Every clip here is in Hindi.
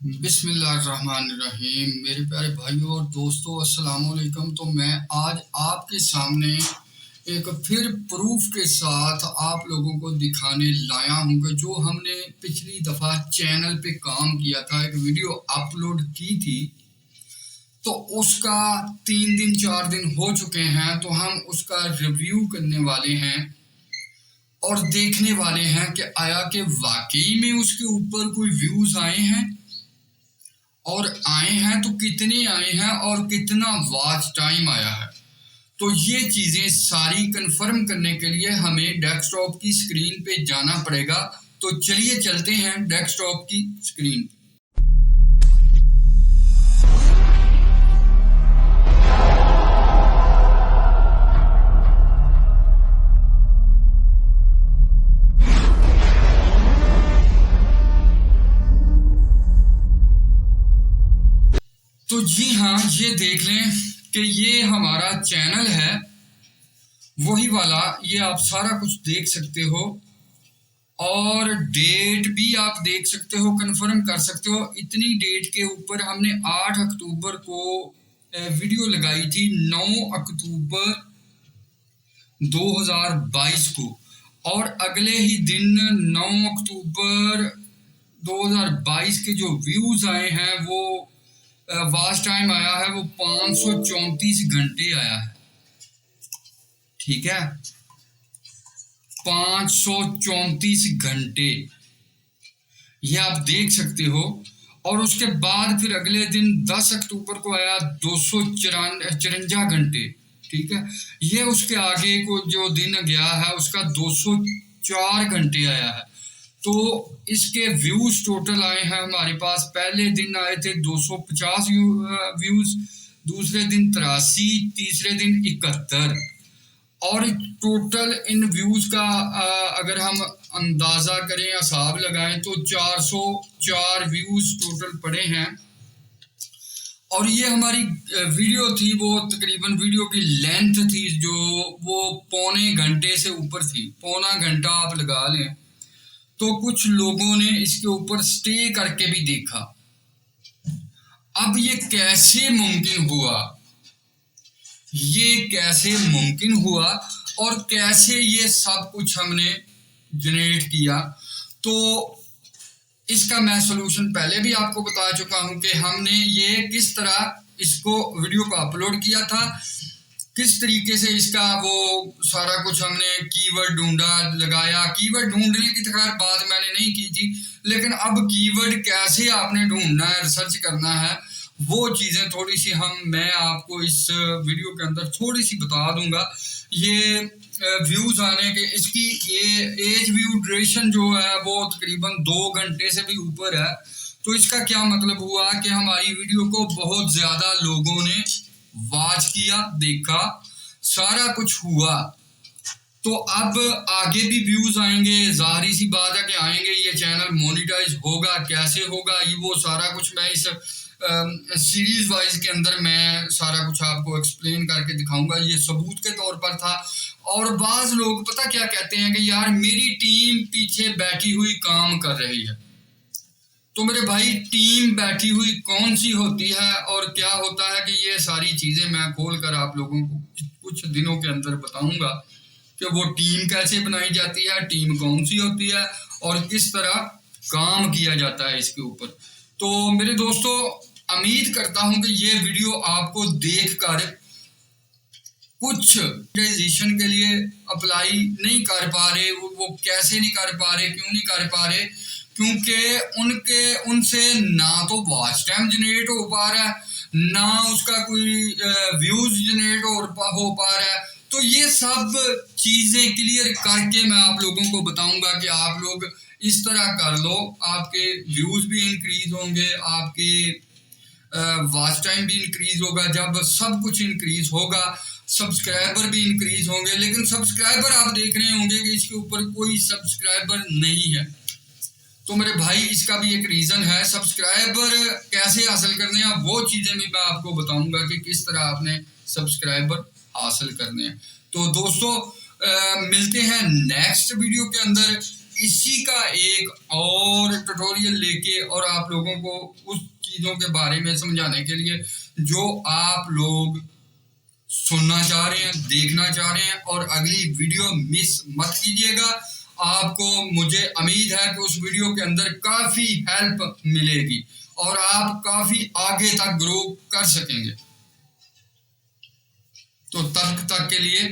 बिस्मिल्लाहिर्रहमानिर्रहीम। मेरे प्यारे भाइयों और दोस्तों, अस्सलाम वालेकुम। तो मैं आज आपके सामने एक फिर प्रूफ के साथ आप लोगों को दिखाने लाया हूँ कि जो हमने पिछली दफ़ा चैनल पे काम किया था, एक वीडियो अपलोड की थी, तो उसका 3 दिन 4 दिन हो चुके हैं। तो हम उसका रिव्यू करने वाले हैं और देखने वाले हैं कि आया कि वाकई में उसके ऊपर कोई व्यूज़ आए हैं, और आए हैं तो कितने आए हैं और कितना वॉच टाइम आया है। तो ये चीज़ें सारी कंफर्म करने के लिए हमें डेस्कटॉप की स्क्रीन पे जाना पड़ेगा। तो चलिए चलते हैं डेस्कटॉप की स्क्रीन। तो जी हाँ, ये देख लें कि ये हमारा चैनल है, वही वाला। ये आप सारा कुछ देख सकते हो और डेट भी आप देख सकते हो, कंफर्म कर सकते हो। इतनी डेट के ऊपर हमने 8 अक्टूबर को वीडियो लगाई थी, 9 अक्टूबर 2022 को, और अगले ही दिन 9 अक्टूबर 2022 के जो व्यूज़ आए हैं वो वॉच टाइम आया है वो 534 घंटे आया है। ठीक है, 534 घंटे, ये आप देख सकते हो। और उसके बाद फिर अगले दिन 10 अक्टूबर को आया 254 घंटे। ठीक है, ये उसके आगे को जो दिन गया है उसका 204 घंटे आया है। तो इसके व्यूज टोटल आए हैं हमारे पास। पहले दिन आए थे 250 व्यूज, दूसरे दिन 83, तीसरे दिन 71, और टोटल इन व्यूज का अगर हम अंदाजा करें, हिसाब लगाएं, तो 404 व्यूज टोटल पड़े हैं। और ये हमारी वीडियो थी, वो तकरीबन वीडियो की लेंथ थी जो वो पौने घंटे से ऊपर थी, पौना घंटा आप लगा लें। तो कुछ लोगों ने इसके ऊपर स्टे करके भी देखा। अब ये कैसे मुमकिन हुआ, ये कैसे मुमकिन हुआ और कैसे ये सब कुछ हमने जनरेट किया, तो इसका मैं सलूशन पहले भी आपको बता चुका हूं कि हमने ये किस तरह इसको वीडियो को अपलोड किया था, किस तरीके से इसका वो सारा कुछ हमने कीवर्ड ढूंढा, लगाया। कीवर्ड ढूंढने की तो खैर बात मैंने नहीं की थी, लेकिन अब कीवर्ड कैसे आपने ढूंढना है, रिसर्च करना है, वो चीज़ें थोड़ी सी मैं आपको इस वीडियो के अंदर थोड़ी सी बता दूंगा। ये व्यूज़ आने के, इसकी ये एज व्यू ड्यूरेशन जो है वो तकरीबन 2 घंटे से भी ऊपर है। तो इसका क्या मतलब हुआ कि हमारी वीडियो को बहुत ज़्यादा लोगों ने वॉच किया, देखा, सारा कुछ हुआ। तो अब आगे भी व्यूज आएंगे, जाहिर सी बात है कि आएंगे। ये चैनल मोनिटाइज होगा, कैसे होगा, ये वो सारा कुछ मैं इस सीरीज वाइज के अंदर मैं सारा कुछ आपको एक्सप्लेन करके दिखाऊंगा। ये सबूत के तौर पर था। और बाज लोग पता क्या कहते हैं कि यार मेरी टीम पीछे बैठी हुई काम कर रही है। तो मेरे भाई, टीम बैठी हुई कौन सी होती है और क्या होता है, कि ये सारी चीज़ें मैं खोल कर आप लोगों को कुछ दिनों के अंदर बताऊंगा कि वो टीम कैसे बनाई जाती है, टीम कौन सी होती है और किस तरह काम किया जाता है इसके ऊपर। तो मेरे दोस्तों, उम्मीद करता हूं कि ये वीडियो आपको देखकर कुछ मोनेटाइजेशन के लिए अप्लाई नहीं कर पा रहे, वो कैसे नहीं कर पा रहे, क्यों नहीं कर पा रहे, क्योंकि उनसे ना तो वॉच टाइम जनरेट हो पा रहा है, ना उसका कोई व्यूज जनरेट हो पा रहा है। तो ये सब चीज़ें क्लियर करके मैं आप लोगों को बताऊंगा कि आप लोग इस तरह कर लो, आपके व्यूज भी इंक्रीज होंगे, आपके वॉच टाइम भी इंक्रीज होगा। जब सब कुछ इंक्रीज होगा, सब्सक्राइबर भी इंक्रीज होंगे। लेकिन सब्सक्राइबर आप देख रहे होंगे कि इसके ऊपर कोई सब्सक्राइबर नहीं है। तो मेरे भाई, इसका भी एक रीज़न है। सब्सक्राइबर कैसे हासिल करने हैं वो चीज़ें भी मैं आपको बताऊंगा कि किस तरह आपने सब्सक्राइबर हासिल करने हैं। तो दोस्तों, मिलते हैं नेक्स्ट वीडियो के अंदर। इसी का एक और ट्यूटोरियल लेके और आप लोगों को उस चीज़ों के बारे में समझाने के लिए जो आप लोग सुनना चाह रहे हैं, देखना चाह रहे हैं, और अगली वीडियो मिस मत कीजिएगा। आपको मुझे उम्मीद है कि उस वीडियो के अंदर काफ़ी हेल्प मिलेगी और आप काफ़ी आगे तक ग्रो कर सकेंगे। तो तब तक के लिए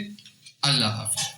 अल्लाह हाफ़िज़।